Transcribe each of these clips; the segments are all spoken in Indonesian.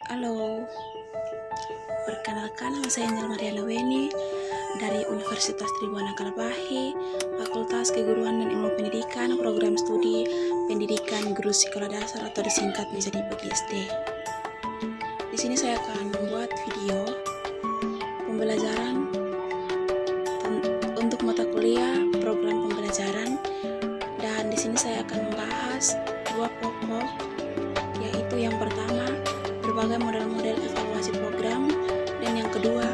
Halo, perkenalkan nama saya Angel Mariana Weni dari Universitas Tribuana Kalabahi, Fakultas Keguruan dan Ilmu Pendidikan, Program Studi Pendidikan Guru Sekolah Dasar atau disingkat menjadi PGSD. Di sini saya akan membuat video pembelajaran untuk mata kuliah program pembelajaran, dan di sini saya akan membahas dua pokok, yaitu yang pertama berbagai model-model evaluasi program, dan yang kedua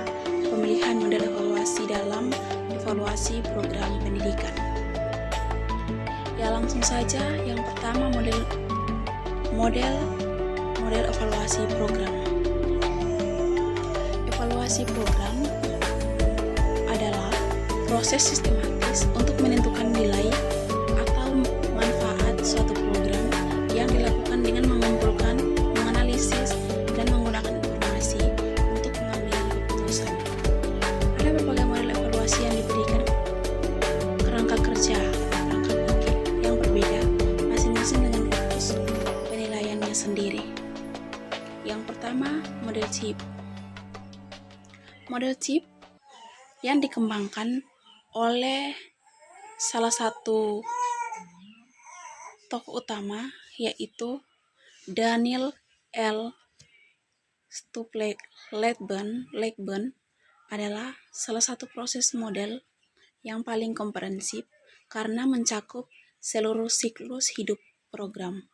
pemilihan model evaluasi dalam evaluasi program pendidikan. Ya, langsung saja. Yang pertama model evaluasi program. Evaluasi program adalah proses sistematis untuk menentukan nilai atau manfaat suatu program yang dilakukan dengan mengumpulkan, menganalisis, dan menggunakan informasi untuk mengambil keputusan. Ada berbagai model evaluasi yang diberikan kerangka kerja, kerangka pikir yang berbeda, masing-masing dengan fokus penilaiannya sendiri. Yang pertama, model CHIP. Model CHIP yang dikembangkan oleh salah satu tokoh utama, yaitu Daniel L. Stapledon, adalah salah satu proses model yang paling komprehensif karena mencakup seluruh siklus hidup program.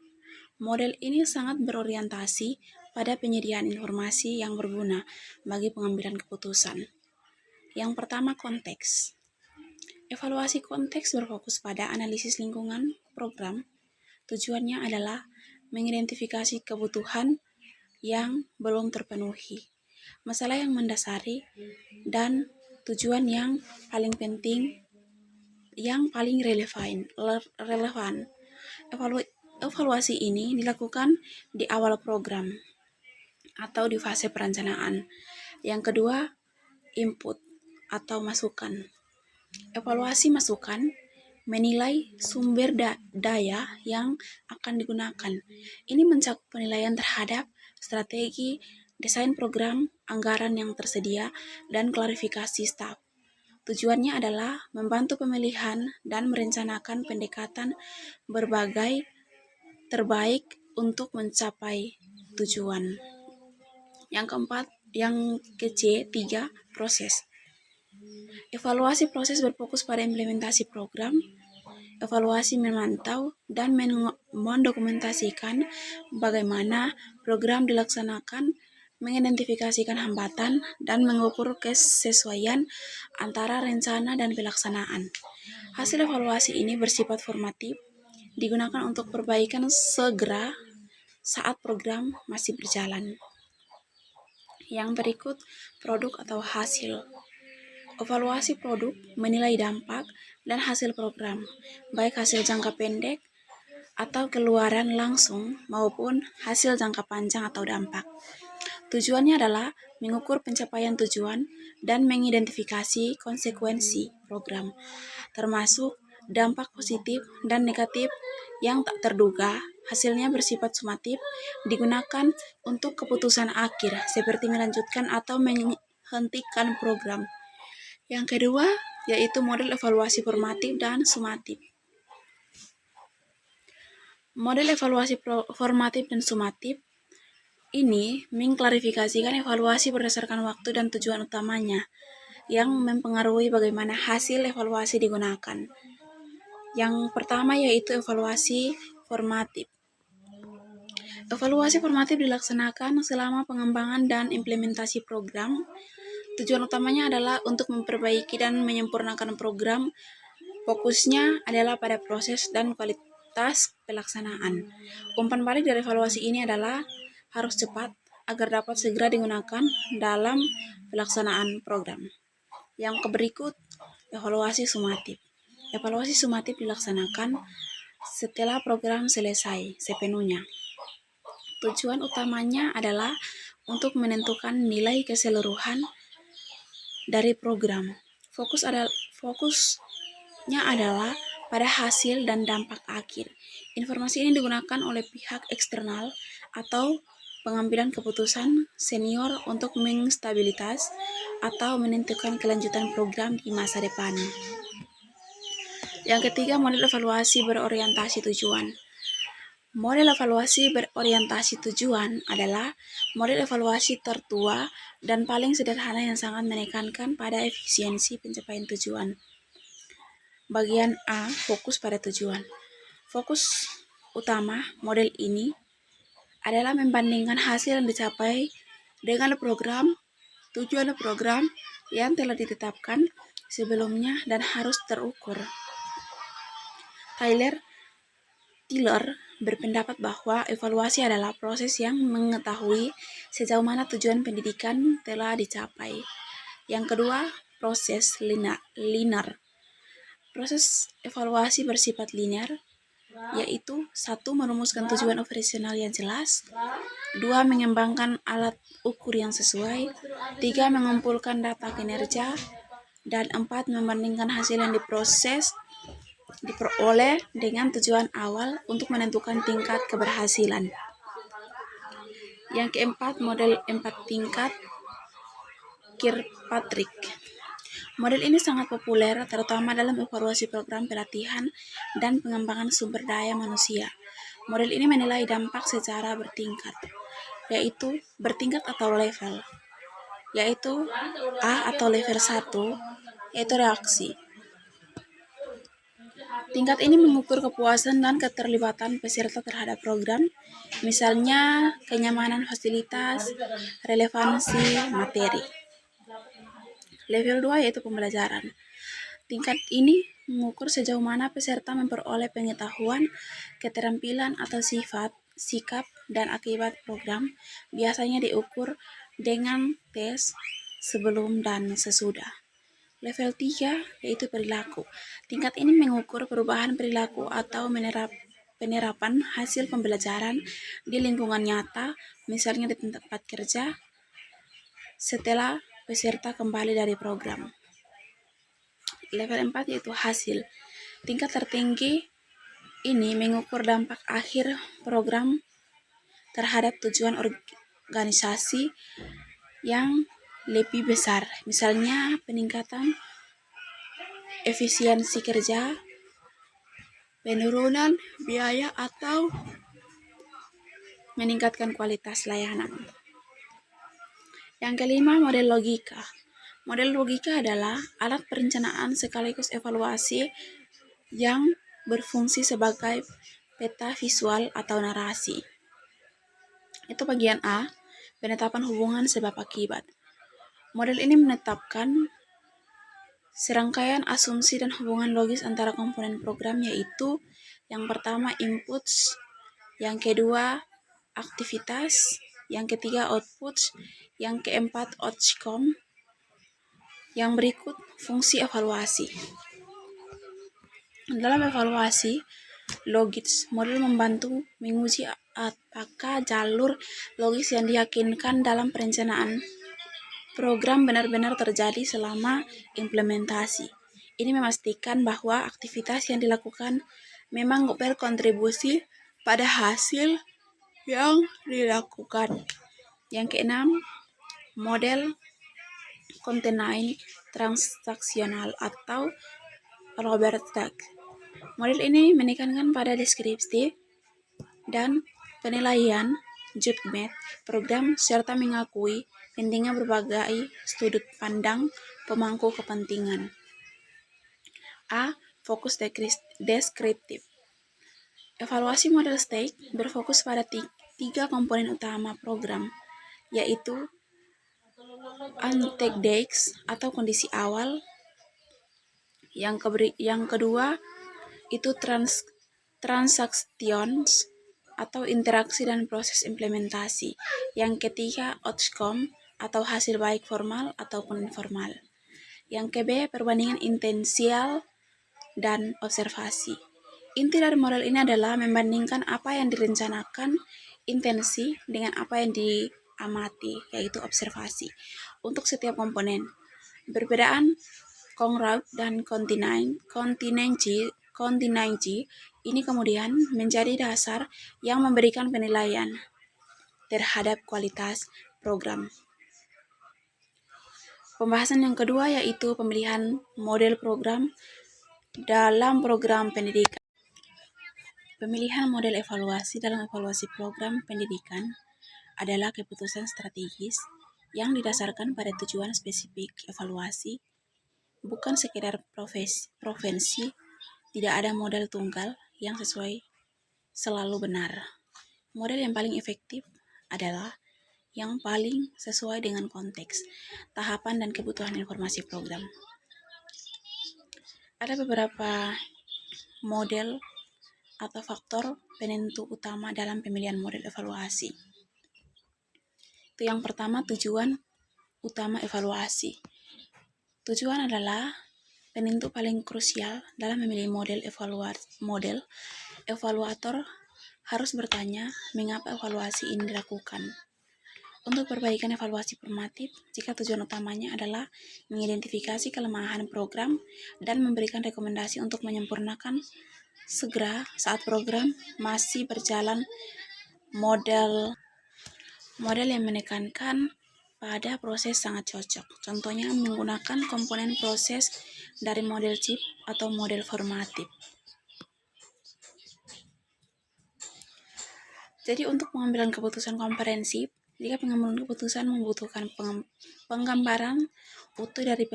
Model ini sangat berorientasi pada penyediaan informasi yang berguna bagi pengambilan keputusan. Yang pertama, konteks. Evaluasi konteks berfokus pada analisis lingkungan program. Tujuannya adalah mengidentifikasi kebutuhan yang belum terpenuhi, masalah yang mendasari, dan tujuan yang paling penting, yang paling relevan. Evaluasi ini dilakukan di awal program atau di fase perencanaan. Yang kedua, input atau masukan. Evaluasi masukan menilai sumber daya yang akan digunakan. Ini mencakup penilaian terhadap strategi, desain program, anggaran yang tersedia, dan klarifikasi staf. Tujuannya adalah membantu pemilihan dan merencanakan pendekatan terbaik untuk mencapai tujuan. Yang keempat, yang ketiga, proses. Evaluasi proses berfokus pada implementasi program. Evaluasi memantau dan mendokumentasikan bagaimana program dilaksanakan, mengidentifikasikan hambatan, dan mengukur kesesuaian antara rencana dan pelaksanaan. Hasil evaluasi ini bersifat formatif, digunakan untuk perbaikan segera saat program masih berjalan. Yang berikut, produk atau hasil. Evaluasi produk menilai dampak dan hasil program, baik hasil jangka pendek atau keluaran langsung maupun hasil jangka panjang atau dampak. Tujuannya adalah mengukur pencapaian tujuan dan mengidentifikasi konsekuensi program, termasuk dampak positif dan negatif yang tak terduga. Hasilnya bersifat sumatif, digunakan untuk keputusan akhir seperti melanjutkan atau menghentikan program. Yang kedua, yaitu model evaluasi formatif dan sumatif. Model evaluasi formatif dan sumatif ini mengklarifikasikan evaluasi berdasarkan waktu dan tujuan utamanya yang mempengaruhi bagaimana hasil evaluasi digunakan. Yang pertama yaitu evaluasi formatif. Evaluasi formatif dilaksanakan selama pengembangan dan implementasi program. Tujuan utamanya adalah untuk memperbaiki dan menyempurnakan program. Fokusnya adalah pada proses dan kualitas pelaksanaan. Umpan balik dari evaluasi ini adalah harus cepat agar dapat segera digunakan dalam pelaksanaan program. Yang berikut, evaluasi sumatif. Evaluasi sumatif dilaksanakan setelah program selesai sepenuhnya. Tujuan utamanya adalah untuk menentukan nilai keseluruhan dari program. Fokusnya adalah pada hasil dan dampak akhir. Informasi ini digunakan oleh pihak eksternal atau pengambilan keputusan senior untuk menstabilitas atau menentukan kelanjutan program di masa depan. Yang ketiga, model evaluasi berorientasi tujuan. Model evaluasi berorientasi tujuan adalah model evaluasi tertua dan paling sederhana yang sangat menekankan pada efisiensi pencapaian tujuan. Bagian A, fokus pada tujuan. Fokus utama model ini adalah membandingkan hasil yang dicapai dengan tujuan program yang telah ditetapkan sebelumnya dan harus terukur. Tyler berpendapat bahwa evaluasi adalah proses yang mengetahui sejauh mana tujuan pendidikan telah dicapai. Yang kedua, proses linear. Proses evaluasi bersifat linear, yaitu 1. Merumuskan tujuan operasional yang jelas, 2. Mengembangkan alat ukur yang sesuai, 3. Mengumpulkan data kinerja, dan 4. Membandingkan hasil yang diperoleh dengan tujuan awal untuk menentukan tingkat keberhasilan. Yang keempat, model 4 tingkat Kirkpatrick. Model ini sangat populer terutama dalam evaluasi program pelatihan dan pengembangan sumber daya manusia. Model ini menilai dampak secara bertingkat, yaitu bertingkat atau level, yaitu A atau level 1, yaitu reaksi. Tingkat ini mengukur kepuasan dan keterlibatan peserta terhadap program, misalnya kenyamanan fasilitas, relevansi materi. Level 2 yaitu pembelajaran. Tingkat ini mengukur sejauh mana peserta memperoleh pengetahuan, keterampilan atau sikap dan akibat program, biasanya diukur dengan tes sebelum dan sesudah. Level 3 yaitu perilaku. Tingkat ini mengukur perubahan perilaku atau penerapan hasil pembelajaran di lingkungan nyata, misalnya di tempat kerja, setelah peserta kembali dari program. Level 4 yaitu hasil. Tingkat tertinggi ini mengukur dampak akhir program terhadap tujuan organisasi yang lebih besar, misalnya peningkatan efisiensi kerja, penurunan biaya, atau meningkatkan kualitas layanan. Yang kelima, model logika. Model logika adalah alat perencanaan sekaligus evaluasi yang berfungsi sebagai peta visual atau narasi. Itu bagian A, penetapan hubungan sebab akibat. Model ini menetapkan serangkaian asumsi dan hubungan logis antara komponen program, yaitu yang pertama inputs, yang kedua aktivitas, yang ketiga outputs, yang keempat outcome, yang berikut fungsi evaluasi. Dalam evaluasi logis, model membantu menguji apakah jalur logis yang diyakinkan dalam perencanaan program benar-benar terjadi selama implementasi. Ini memastikan bahwa aktivitas yang dilakukan memang berkontribusi pada hasil yang dilakukan. Yang keenam, model contained transaksional atau Robert Stack. Model ini menekankan pada deskripsi dan penilaian judgment program serta mengakui pentingnya berbagai sudut pandang pemangku kepentingan. A. Fokus deskriptif. Evaluasi model Stack berfokus pada 3 komponen utama program, yaitu antekdeks atau kondisi awal, yang kedua itu transactions atau interaksi dan proses implementasi, yang ketiga outcome atau hasil baik formal ataupun informal, yang ketiga perbandingan intensial dan observasi. Inti dari model ini adalah membandingkan apa yang direncanakan intensi dengan apa yang diamati, yaitu observasi, untuk setiap komponen. Perbedaan Conroy dan contingency ini kemudian menjadi dasar yang memberikan penilaian. terhadap kualitas program. Pembahasan yang kedua yaitu pemilihan model program dalam program pendidikan. Pemilihan model evaluasi dalam evaluasi program pendidikan adalah keputusan strategis yang didasarkan pada tujuan spesifik evaluasi, bukan sekedar provinsi. Tidak ada model tunggal yang selalu benar. Model yang paling efektif adalah yang paling sesuai dengan konteks, tahapan, dan kebutuhan informasi program. Ada beberapa model atau faktor penentu utama dalam pemilihan model evaluasi. Itu yang pertama, tujuan utama evaluasi. Tujuan adalah penentu paling krusial dalam memilih model evaluator harus bertanya mengapa evaluasi ini dilakukan. Untuk perbaikan evaluasi formatif, jika tujuan utamanya adalah mengidentifikasi kelemahan program dan memberikan rekomendasi untuk menyempurnakan segera saat program masih berjalan, model yang menekankan pada proses sangat cocok. Contohnya menggunakan komponen proses dari model chip atau model formatif. Jadi untuk pengambilan keputusan komprehensif, jika pengambilan keputusan membutuhkan penggambaran utuh dari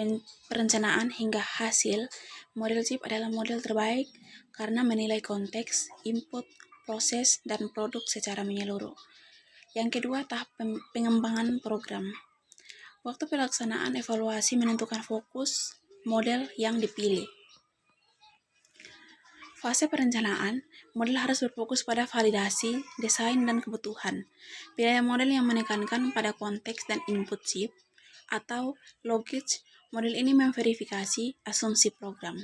perencanaan hingga hasil, model chip adalah model terbaik karena menilai konteks, input, proses, dan produk secara menyeluruh. Yang kedua, tahap pengembangan program. Waktu pelaksanaan evaluasi menentukan fokus model yang dipilih. Fase perencanaan, model harus berfokus pada validasi, desain, dan kebutuhan. Pilihan model yang menekankan pada konteks dan input chip atau logic, model ini memverifikasi asumsi program.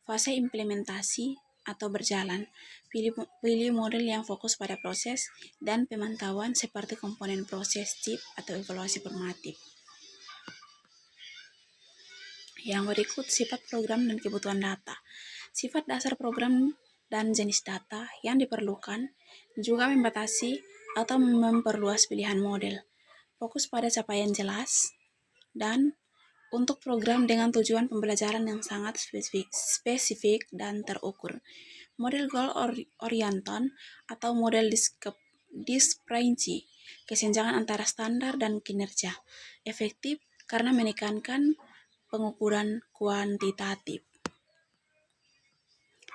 Fase implementasi atau berjalan, pilih model yang fokus pada proses dan pemantauan seperti komponen proses chip atau evaluasi formatif. Yang berikut, sifat program dan kebutuhan data. Sifat dasar program dan jenis data yang diperlukan juga membatasi atau memperluas pilihan model. Fokus pada capaian jelas dan untuk program dengan tujuan pembelajaran yang sangat spesifik dan terukur. Model goal oriented atau model discrepancy, kesenjangan antara standar dan kinerja. Efektif karena menekankan pengukuran kuantitatif.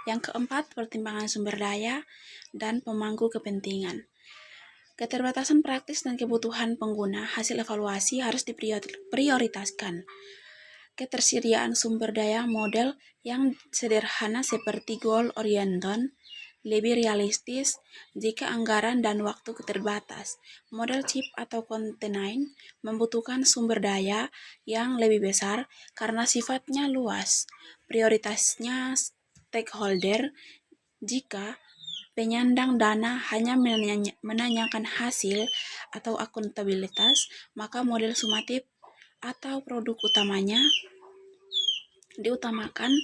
Yang keempat, pertimbangan sumber daya dan pemangku kepentingan. Keterbatasan praktis dan kebutuhan pengguna hasil evaluasi harus diprioritaskan. Ketersediaan sumber daya model yang sederhana seperti goal oriented lebih realistis jika anggaran dan waktu terbatas. Model chip atau containment membutuhkan sumber daya yang lebih besar karena sifatnya luas. Prioritasnya stakeholder. Jika penyandang dana hanya menanyakan hasil atau akuntabilitas, maka model sumatif atau produk utamanya diutamakan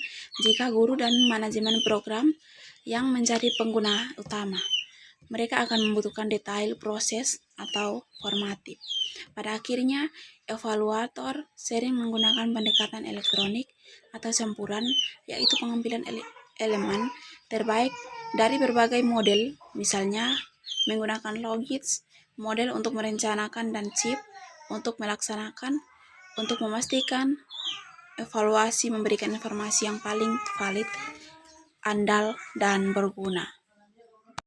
jika guru dan manajemen program yang menjadi pengguna utama. Mereka akan membutuhkan detail proses atau formatif. Pada akhirnya, evaluator sering menggunakan pendekatan elektronik atau campuran, yaitu pengambilan elemen terbaik dari berbagai model, misalnya menggunakan logic, model untuk merencanakan, dan chip untuk melaksanakan, untuk memastikan evaluasi memberikan informasi yang paling valid, andal, dan berguna.